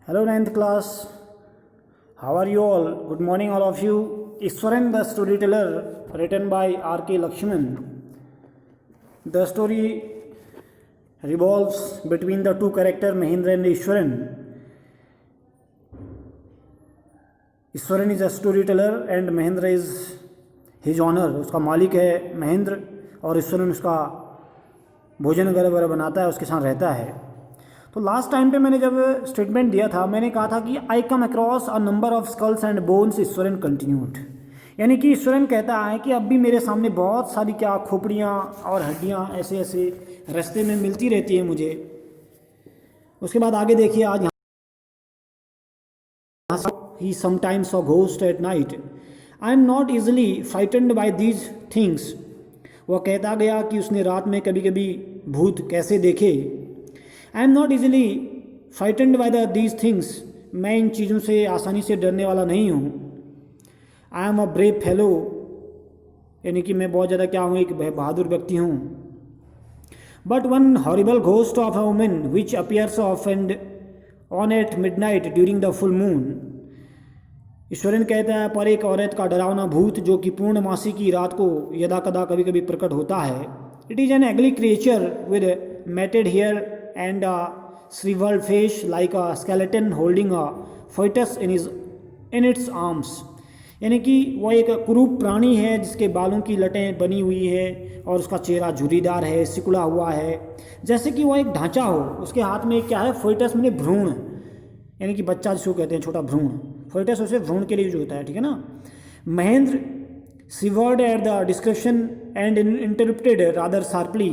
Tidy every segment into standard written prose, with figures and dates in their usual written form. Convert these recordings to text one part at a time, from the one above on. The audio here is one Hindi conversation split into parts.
Hello, ninth class. How are you all? Good morning, all of you. Iswaran, the storyteller, written by R.K. Lakshman. The story revolves between the two characters Mahendra and Iswaran. Iswaran is a storyteller and Mahendra is his owner. उसका मालिक है महेंद्र और ईश्वरन उसका भोजन वगैरह बनाता है, उसके साथ रहता है। तो लास्ट टाइम पे मैंने जब स्टेटमेंट दिया था, मैंने कहा था कि I come across a number of skulls and bones, Ishwaran continued. यानी कि ईश्वरन कहता है कि अब भी मेरे सामने बहुत सारी क्या खोपड़ियाँ और हड्डियाँ ऐसे ऐसे रास्ते में मिलती रहती हैं मुझे। उसके बाद आगे देखिए, आज he sometimes saw ghost at night. I am not easily frightened by these things. वह कहता गया कि उसने रात में कभी कभी भूत कैसे देखे। I am not easily frightened by these things, मैं इन चीज़ों से आसानी से डरने वाला नहीं हूँ। I am a brave fellow, यानी कि मैं बहुत ज़्यादा क्या हूँ, एक बहादुर व्यक्ति हूँ। But one horrible ghost of a woman which appears off and on at midnight during the full moon. Eashwaran कहता है, पर एक औरत का डरावना भूत जो कि पूर्णमासी की रात को यदा कदा कभी कभी प्रकट होता है। It is an ugly creature with matted hair and a shrivelled face like a skeleton holding a foetus in its arms. यानी कि वह एक कुरूप प्राणी है जिसके बालों की लटें बनी हुई है और उसका चेहरा झुर्रीदार है, सिकुड़ा हुआ है, जैसे कि वह एक ढांचा हो। उसके हाथ में क्या है, फोइटस मैंने भ्रूण, यानी कि बच्चा जिसको कहते हैं, छोटा भ्रूण। फोइटस उसे भ्रूण के लिए जो होता है, ठीक है ना। Mahendra shivered at the description and interrupted rather sharply.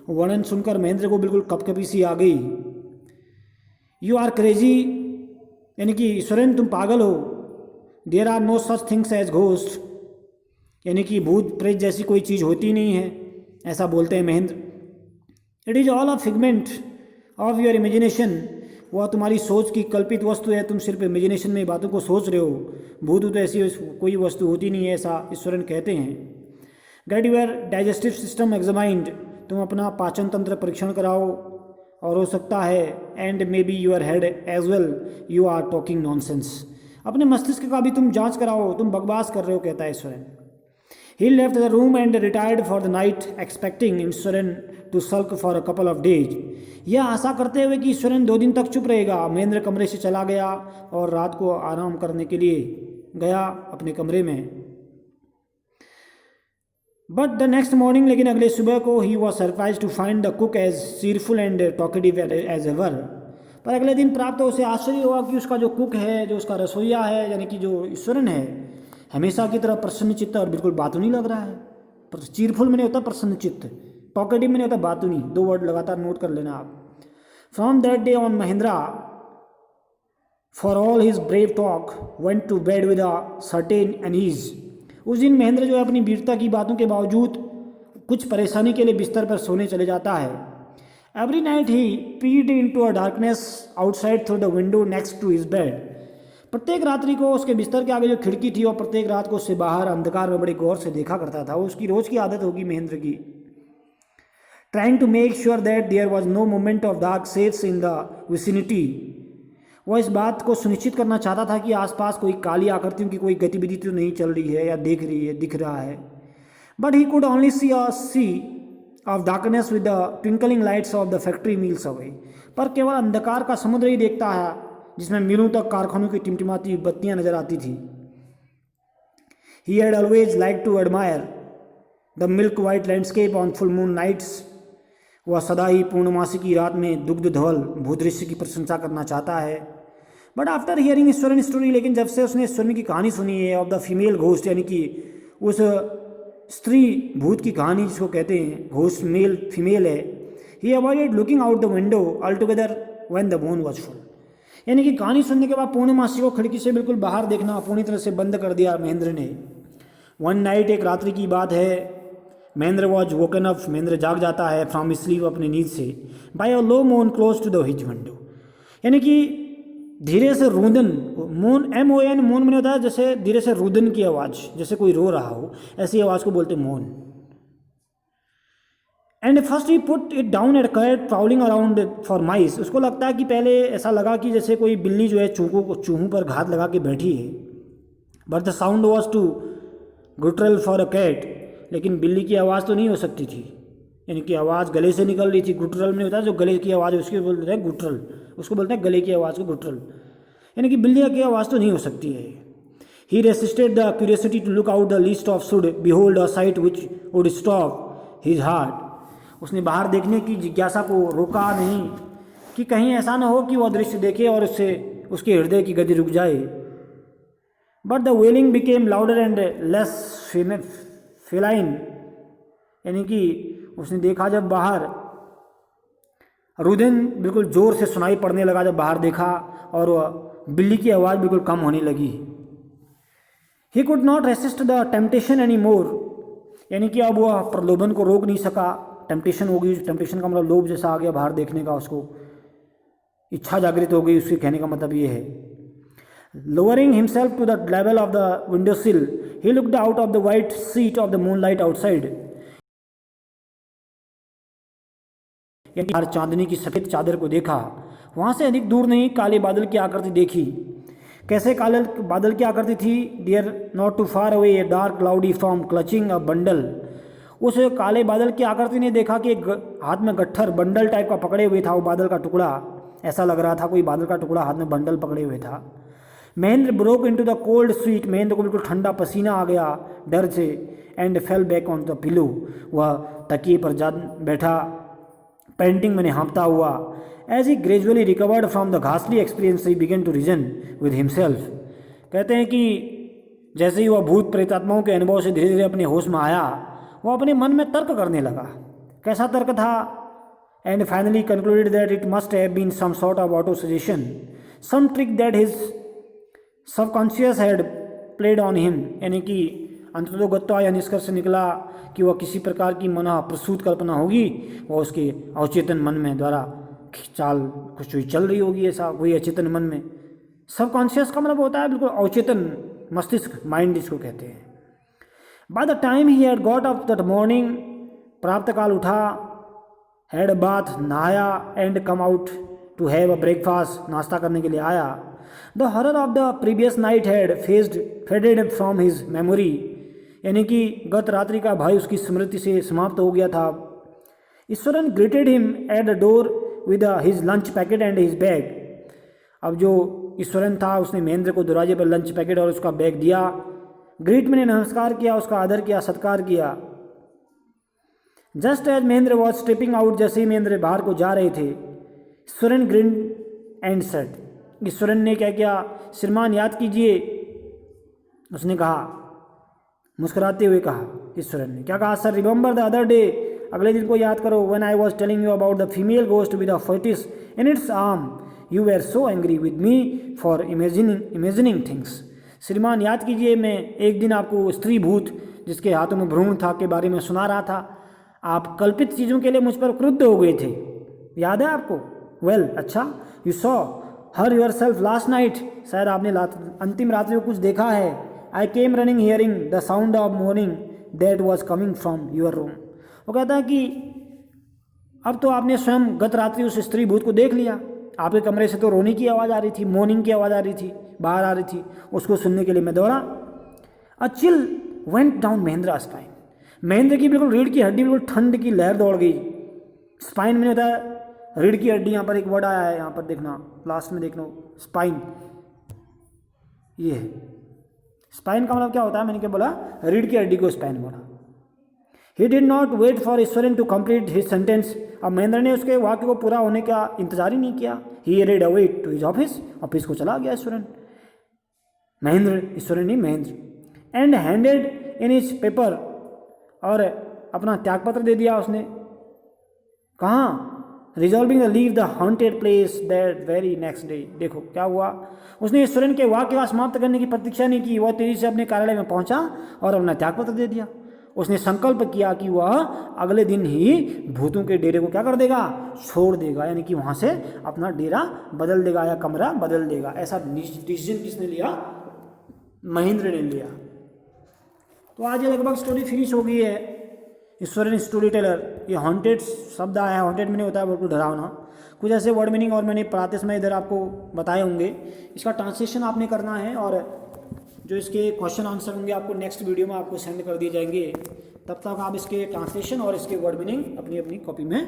वर्णन सुनकर महेंद्र को बिल्कुल कपकपी सी आ गई। यू आर क्रेजी, यानी कि ईश्वरन तुम पागल हो। There are no such things as ghost, यानी कि भूत प्रेत जैसी कोई चीज़ होती नहीं है, ऐसा बोलते हैं Mahendra. It is all a figment of your imagination, वह तुम्हारी सोच की कल्पित वस्तु है, तुम सिर्फ इमेजिनेशन में बातों को सोच रहे हो। भूत तो ऐसी कोई वस्तु होती नहीं है, ऐसा ईश्वरन कहते हैं। Get your digestive system examined, तुम अपना पाचन तंत्र परीक्षण कराओ, और हो सकता है and may be your head as well, you are talking nonsense, अपने मस्तिष्क का भी तुम जांच कराओ, तुम बकवास कर रहे हो, कहता है Eswaran. He left the room and retired for the night, expecting Eswaran to sulk for a couple of days. यह आशा करते हुए कि ईश्वरन 2 दिन तक चुप रहेगा, महेंद्र कमरे से चला गया और रात को आराम करने के लिए गया अपने कमरे में। बट द नेक्स्ट मॉर्निंग, लेकिन अगले सुबह को, he was surprise to find the cook as cheerful and talkative as ever. पर अगले दिन प्राप्त उसे आश्चर्य हुआ कि उसका जो कुक है, जो उसका रसोईया है, यानी कि जो ईश्वरन है, हमेशा की तरह प्रसन्न चित्त और बिल्कुल बातूनी लग रहा है। पर चीरफुल में नहीं होता प्रसन्न चित्त, टॉकेटिव में नहीं होता बातूनी। 2 वर्ड लगातार नोट कर लेना आप। From that day on Mahendra, for all his brave talk, went to bed with a certain unease. उस दिन महेंद्र जो है अपनी वीरता की बातों के बावजूद कुछ परेशानी के लिए बिस्तर पर सोने चले जाता है। Every night he peered into a darkness outside through the window next to his bed. प्रत्येक रात्रि को उसके बिस्तर के आगे जो खिड़की थी, और प्रत्येक रात को उससे बाहर अंधकार में बड़े गौर से देखा करता था। वो उसकी रोज की आदत होगी महेंद्र की। Trying to make sure that there was no moment of dark shades in the vicinity. वह इस बात को सुनिश्चित करना चाहता था कि आसपास कोई काली आकृतियों की कोई गतिविधि तो नहीं चल रही है या दिख रहा है। But he could only see a sea of darkness with the twinkling lights of the factory mills away. पर केवल अंधकार का समुद्र ही देखता है, जिसमें मीलों तक कारखानों की टिमटिमाती बत्तियां नजर आती थी। He had always like to admire the milk white landscape on full moon nights. वह सदा ही पूर्णमासी की रात में दुग्ध धवल भूदृश्य की प्रशंसा करना चाहता है। But after hearing Eswaran story, लेकिन जब से उसने ईश्वरन की कहानी सुनी है, ऑफ द फीमेल घोस्ट, यानी कि उस स्त्री भूत की कहानी जिसको कहते हैं घोस्ट मेल फीमेल है, he avoided looking out the window altogether when the moon was full. यानी कि कहानी सुनने के बाद पूर्णमासी को खिड़की से बिल्कुल बाहर देखना पूरी तरह से बंद कर दिया महेंद्र ने। वन नाइट, एक रात्रि की बात है, Mahendra was woken up, Mahendra जाग जाता है फ्रॉम स्लीप, अपनी नींद से, bye a low moan close to the his window. यानी कि धीरे से रुदन, मोन MON, मोन में होता है जैसे धीरे से रुदन की आवाज़, जैसे कोई रो रहा हो, ऐसी आवाज़ को बोलते moan. And first he put it down at cat prowling around for mice. उसको लगता है कि पहले ऐसा लगा कि जैसे कोई बिल्ली जो है चूहों पर घात लगा के बैठी है। But the sound was too guttural for a cat, लेकिन बिल्ली की आवाज़ तो नहीं हो सकती थी, यानी कि आवाज़ गले से निकल रही थी। गुटरल में होता है जो गले की आवाज़ है उसकी बोलते हैं गुटरल, उसको बोलते हैं गले की आवाज़ को गुटरल, यानी कि बिल्ली की आवाज़ तो नहीं हो सकती है। He resisted the curiosity to look out the least of should behold a sight which would stop his heart. उसने बाहर देखने की जिज्ञासा को रोका नहीं कि कहीं ऐसा ना हो कि वह दृश्य देखे और उससे उसके हृदय की गति रुक जाए। But the wailing became louder and less feline, यानी कि उसने देखा जब बाहर रुदन बिल्कुल ज़ोर से सुनाई पड़ने लगा जब बाहर देखा, और वह बिल्ली की आवाज़ बिल्कुल कम होने लगी। He could not resist the temptation any more, यानी कि अब वह प्रलोभन को रोक नहीं सका। टेम्पटेशन हो गई, टेम्पटेशन का मतलब लोभ जैसा आ गया बाहर देखने का, उसको इच्छा जागृत हो गई, उसके कहने का मतलब ये है। Lowering himself to the level of the window sill he looked out of the white sheet of the moonlight outside, यानी चांदनी की सफ़ेद चादर को देखा। वहाँ से अधिक दूर नहीं काले बादल की आकृति देखी। कैसे काले बादल की आकृति थी? There not too far away a dark cloudy form clutching a bundle. उस काले बादल की आकृति ने देखा कि एक हाथ में गट्ठर बंडल टाइप का पकड़े हुए था वो बादल का टुकड़ा, ऐसा लग रहा था कोई बादल का टुकड़ा हाथ में बंडल पकड़े हुए था। Mahendra broke into the cold sweat, Mahendra को बिल्कुल ठंडा पसीना आ गया डर से। And fell back on the pillow, वह तकिए पर जा बैठा पेंटिंग में हाँपता हुआ। As he gradually recovered from the घासली experience he began to reason with himself. कहते हैं कि जैसे ही वह भूत प्रेतात्माओं के अनुभव से धीरे धीरे अपने होश में आया, वो अपने मन में तर्क करने लगा। कैसा तर्क था? And finally concluded that it must have been some sort of autosuggestion, some trick that his subconscious had played on him, यानी कि अंततोगत्वा यह निष्कर्ष निकला कि वह किसी प्रकार की मना प्रसूत कल्पना होगी, वह उसके अवचेतन मन में द्वारा चाल कुछ चल रही होगी, ऐसा कोई अचेतन मन में। सबकॉन्शियस का मतलब होता है बिल्कुल अवचेतन मस्तिष्क, माइंड जिसको कहते हैं। By the time he had got up that morning, प्राप्त काल उठा, हैड बाथ नहाया, and come out to have a breakfast, नाश्ता करने के लिए आया। The horror of the previous night had faded from his memory, यानी कि गत रात्रि का भय उसकी स्मृति से समाप्त हो गया था। Eswaran greeted him at the door with his lunch packet and his bag. अब जो ईश्वरन था उसने महेंद्र को दरवाजे पर लंच पैकेट और उसका बैग दिया। ग्रीट मैंने नमस्कार किया, उसका आदर किया, सत्कार किया। Just as Mahendra was stepping out, जैसे ही महेंद्र बाहर को जा रहे थे, Eashwaran grin and said, Eashwaran ने क्या किया? श्रीमान याद कीजिए, उसने कहा, मुस्कुराते हुए कहा। ईश्वरन ने क्या कहा? Sir remember the other day, अगले दिन को याद करो, when I was telling you about the female ghost with a foetus in its arm, you were so angry with me for imagining things. श्रीमान याद कीजिए, मैं एक दिन आपको स्त्री भूत जिसके हाथों में भ्रूण था के बारे में सुना रहा था, आप कल्पित चीज़ों के लिए मुझ पर क्रुद्ध हो गए थे, याद है आपको? वेल अच्छा, you saw her yourself last night, शायद आपने अंतिम रात्रि को कुछ देखा है। I came running hearing the sound of mourning that was coming from your room. वो कहता है कि अब तो आपने स्वयं गत रात्रि उस स्त्री भूत को देख लिया, आपके कमरे से तो रोने की आवाज़ आ रही थी, मॉर्निंग की आवाज़ आ रही थी, बाहर आ रही थी, उसको सुनने के लिए मैं दौड़ा। A chill went down Mahendra spine, Mahendra की बिल्कुल रीढ़ की हड्डी बिल्कुल ठंड की लहर दौड़ गई। स्पाइन में होता है रीढ़ की हड्डी, यहाँ पर एक वर्ड आया है, यहाँ पर देखना, लास्ट में देखना, स्पाइन, ये है स्पाइन का मतलब क्या होता है? मैंने क्या बोला? रीढ़ की हड्डी को स्पाइन बोला। He did not wait for Eashwaran to complete his sentence, अब महेंद्र ने उसके वाक्य को पूरा होने का इंतजार ही नहीं किया। He rode away to his office, office को चला गया ईश्वरन, महेंद्र, ईश्वरन नहीं Mahendra. And handed in his paper, और अपना त्यागपत्र दे दिया उसने। कहाँ? Resolving leave the haunted place that very next day. देखो क्या हुआ, उसने ईश्वरन के वाक्य का समाप्त करने की प्रतीक्षा नहीं की, वह तेजी से अपने कार्यालय में पहुंचा और अपना त्यागपत्र दे दिया। उसने संकल्प किया कि वह अगले दिन ही भूतों के डेरे को क्या कर देगा? छोड़ देगा, यानी कि वहाँ से अपना डेरा बदल देगा या कमरा बदल देगा। ऐसा डिसीजन किसने लिया? महेंद्र ने लिया। तो आज ये लगभग स्टोरी फिनिश हो गई है। ईश्वरन स्टोरी टेलर ये हॉन्टेड शब्द आया है, हॉन्टेड मीनिंग होता है बिल्कुल डरावना। कुछ ऐसे वर्ड मीनिंग और मैंने पढ़ाते समय इधर आपको बताए होंगे, इसका ट्रांसलेशन आपने करना है और जो इसके क्वेश्चन आंसर होंगे आपको नेक्स्ट वीडियो में आपको सेंड कर दिए जाएंगे। तब तक आप इसके ट्रांसलेशन और इसके वर्ड मीनिंग अपनी अपनी कॉपी में